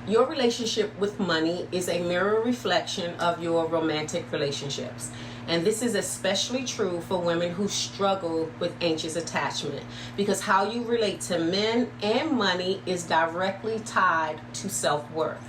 Your relationship with money is a mirror reflection of your romantic relationships. And this is especially true for women who struggle with anxious attachment, because how you relate to men and money is directly tied to self-worth.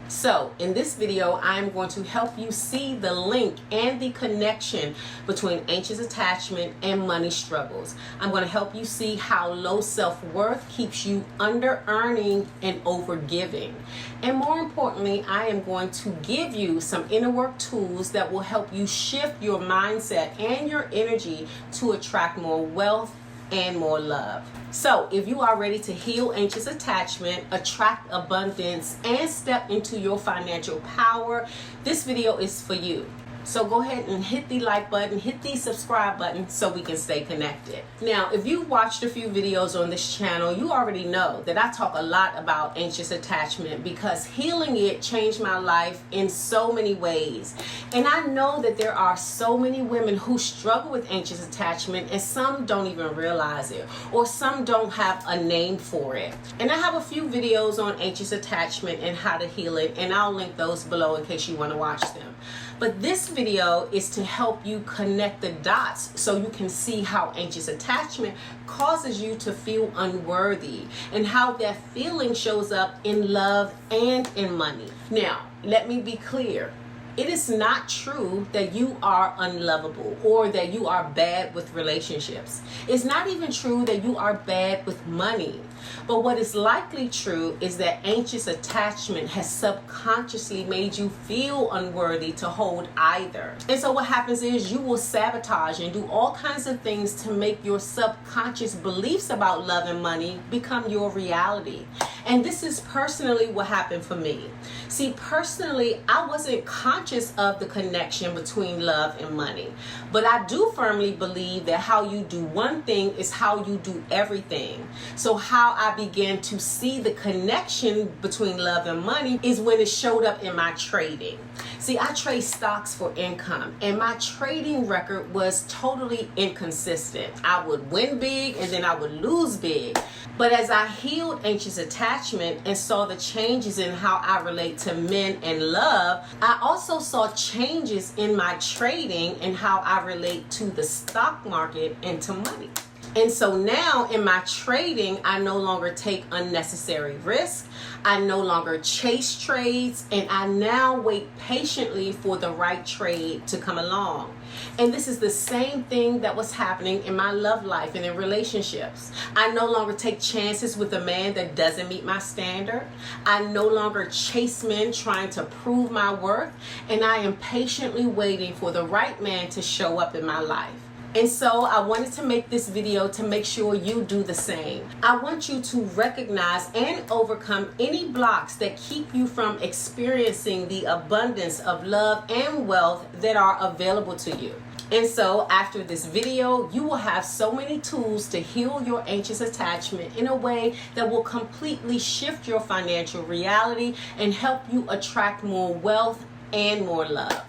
So in this video, I am going to help you see the link and the connection between anxious attachment and money struggles. I'm going to help you see how low self-worth keeps you under earning and over giving. And more importantly, I am going to give you some inner work tools that will help you shift your mindset and your energy to attract more wealth and more love. So if you are ready to heal anxious attachment, attract abundance, and step into your financial power, this video is for you. So go ahead and hit the like button, hit the subscribe button so we can stay connected. Now, if you've watched a few videos on this channel, you already know that I talk a lot about anxious attachment because healing it changed my life in so many ways. And I know that there are so many women who struggle with anxious attachment, and some don't even realize it, or some don't have a name for it. And I have a few videos on anxious attachment and how to heal it, and I'll link those below in case you want to watch them. But this video is to help you connect the dots so you can see how anxious attachment causes you to feel unworthy and how that feeling shows up in love and in money. Now, let me be clear. It is not true that you are unlovable or that you are bad with relationships. It's not even true that you are bad with money. But what is likely true is that anxious attachment has subconsciously made you feel unworthy to hold either. And so what happens is you will sabotage and do all kinds of things to make your subconscious beliefs about love and money become your reality. And this is personally what happened for me. See, personally, I wasn't conscious of the connection between love and money. But I do firmly believe that how you do one thing is how you do everything. So how I began to see the connection between love and money is when it showed up in my trading. See, I trade stocks for income, and my trading record was totally inconsistent. I would win big and then I would lose big. But as I healed anxious attachment and saw the changes in how I relate to men and love, I also saw changes in my trading and how I relate to the stock market and to money. And so now in my trading, I no longer take unnecessary risk. I no longer chase trades, and I now wait patiently for the right trade to come along. And this is the same thing that was happening in my love life and in relationships. I no longer take chances with a man that doesn't meet my standard. I no longer chase men trying to prove my worth, and I am patiently waiting for the right man to show up in my life. And so I wanted to make this video to make sure you do the same. I want you to recognize and overcome any blocks that keep you from experiencing the abundance of love and wealth that are available to you. And so after this video, you will have so many tools to heal your anxious attachment in a way that will completely shift your financial reality and help you attract more wealth and more love.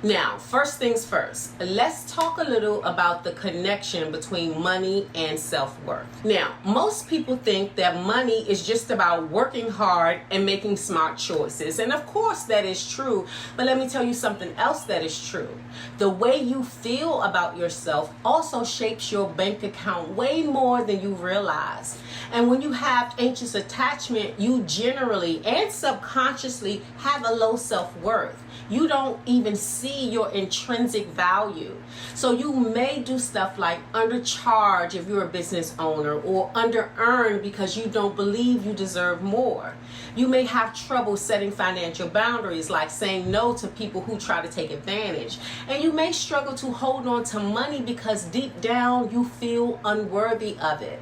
Now, first things first, let's talk a little about the connection between money and self-worth. Now, most people think that money is just about working hard and making smart choices. And of course that is true, but let me tell you something else that is true. The way you feel about yourself also shapes your bank account way more than you realize. And when you have anxious attachment, you generally and subconsciously have a low self-worth. You don't even see your intrinsic value. So you may do stuff like undercharge if you're a business owner, or under earn because you don't believe you deserve more. You may have trouble setting financial boundaries, like saying no to people who try to take advantage. And you may struggle to hold on to money because deep down you feel unworthy of it.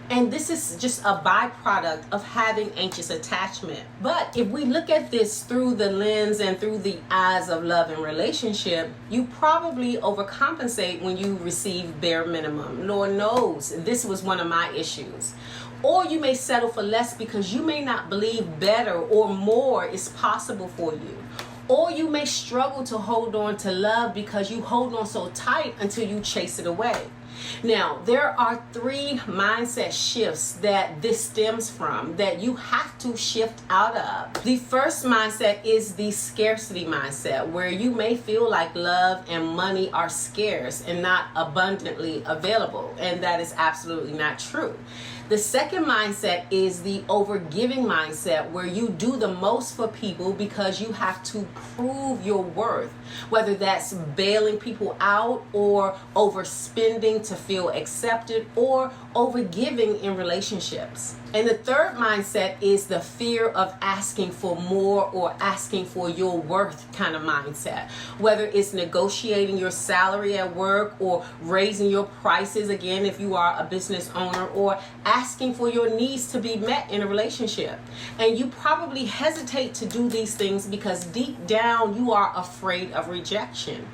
And this is just a byproduct of having anxious attachment. But if we look at this through the lens and through the eyes of love and relationship, you probably overcompensate when you receive bare minimum. Lord knows this was one of my issues. Or you may settle for less because you may not believe better or more is possible for you. Or you may struggle to hold on to love because you hold on so tight until you chase it away. Now, there are 3 mindset shifts that this stems from that you have to shift out of. The first mindset is the scarcity mindset, where you may feel like love and money are scarce and not abundantly available, and that is absolutely not true. The second mindset is the overgiving mindset, where you do the most for people because you have to prove your worth, whether that's bailing people out or overspending to feel accepted or overgiving in relationships. And the third mindset is the fear of asking for more or asking for your worth kind of mindset, whether it's negotiating your salary at work or raising your prices again if you are a business owner, or asking for your needs to be met in a relationship. And you probably hesitate to do these things because deep down you are afraid of rejection.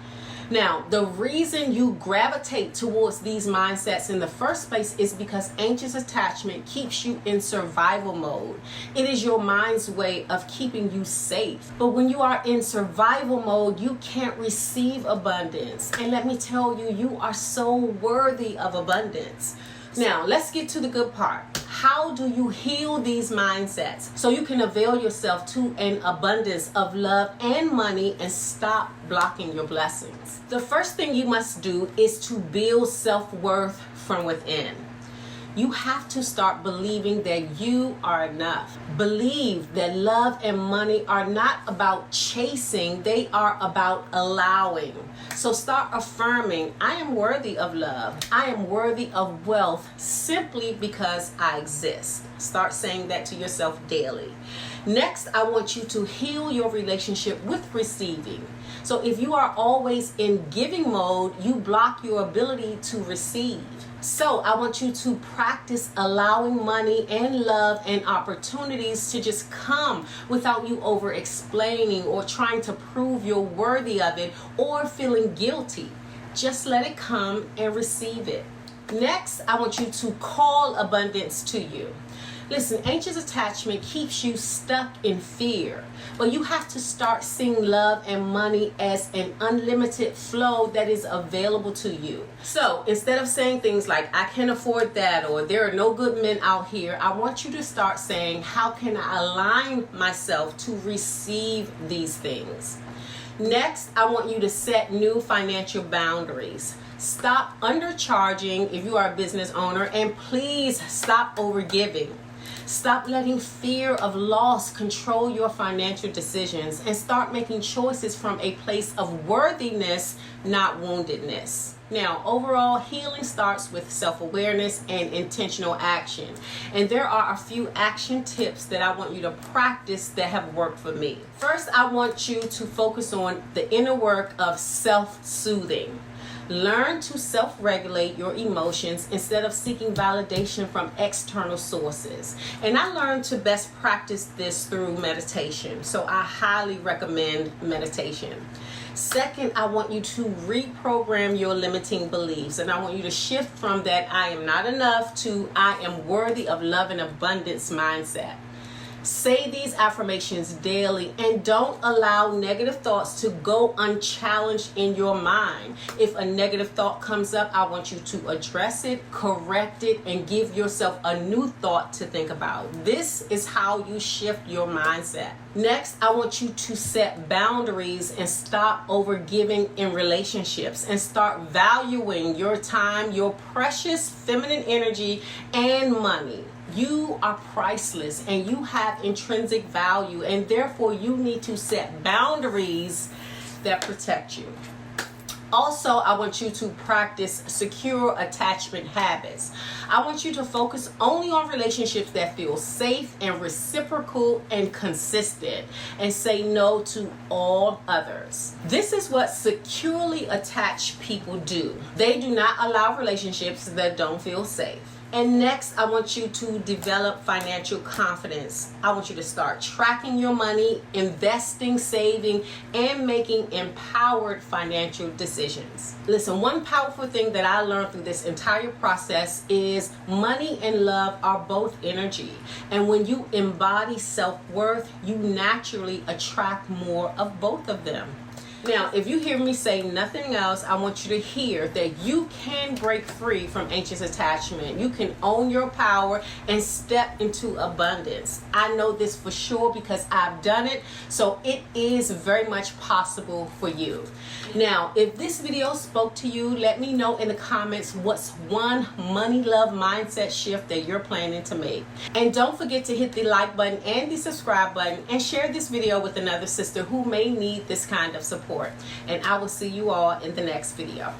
Now, the reason you gravitate towards these mindsets in the first place is because anxious attachment keeps you in survival mode. It is your mind's way of keeping you safe. But when you are in survival mode, you can't receive abundance. And let me tell you, you are so worthy of abundance. Now, let's get to the good part. How do you heal these mindsets so you can avail yourself to an abundance of love and money and stop blocking your blessings? The first thing you must do is to build self-worth from within. You have to start believing that you are enough. Believe that love and money are not about chasing, they are about allowing. So start affirming, I am worthy of love. I am worthy of wealth simply because I exist. Start saying that to yourself daily. Next, I want you to heal your relationship with receiving. So if you are always in giving mode, you block your ability to receive. So I want you to practice allowing money and love and opportunities to just come without you over explaining or trying to prove you're worthy of it or feeling guilty. Just let it come and receive it. Next, I want you to call abundance to you. Listen, anxious attachment keeps you stuck in fear, but you have to start seeing love and money as an unlimited flow that is available to you. So instead of saying things like, I can't afford that, or there are no good men out here, I want you to start saying, how can I align myself to receive these things? Next, I want you to set new financial boundaries. Stop undercharging if you are a business owner, and please stop overgiving. Stop letting fear of loss control your financial decisions and start making choices from a place of worthiness, not woundedness. Now, overall, healing starts with self-awareness and intentional action. And there are a few action tips that I want you to practice that have worked for me. First, I want you to focus on the inner work of self-soothing. Learn to self-regulate your emotions instead of seeking validation from external sources. And I learned to best practice this through meditation. So I highly recommend meditation. Second, I want you to reprogram your limiting beliefs. And I want you to shift from that I am not enough to I am worthy of love and abundance mindset. Say these affirmations daily and don't allow negative thoughts to go unchallenged in your mind. If a negative thought comes up, I want you to address it, correct it, and give yourself a new thought to think about. This is how you shift your mindset. Next, I want you to set boundaries and stop overgiving in relationships and start valuing your time, your precious feminine energy, and money. You are priceless and you have intrinsic value, and therefore you need to set boundaries that protect you. Also, I want you to practice secure attachment habits. I want you to focus only on relationships that feel safe and reciprocal and consistent, and say no to all others. This is what securely attached people do. They do not allow relationships that don't feel safe. And next, I want you to develop financial confidence. I want you to start tracking your money, investing, saving, and making empowered financial decisions. Listen, one powerful thing that I learned through this entire process is money and love are both energy. And when you embody self-worth, you naturally attract more of both of them. Now, if you hear me say nothing else, I want you to hear that you can break free from anxious attachment. You can own your power and step into abundance. I know this for sure because I've done it, so it is very much possible for you. Now, if this video spoke to you, let me know in the comments what's one money, love, mindset shift that you're planning to make. And don't forget to hit the like button and the subscribe button and share this video with another sister who may need this kind of support. And I will see you all in the next video.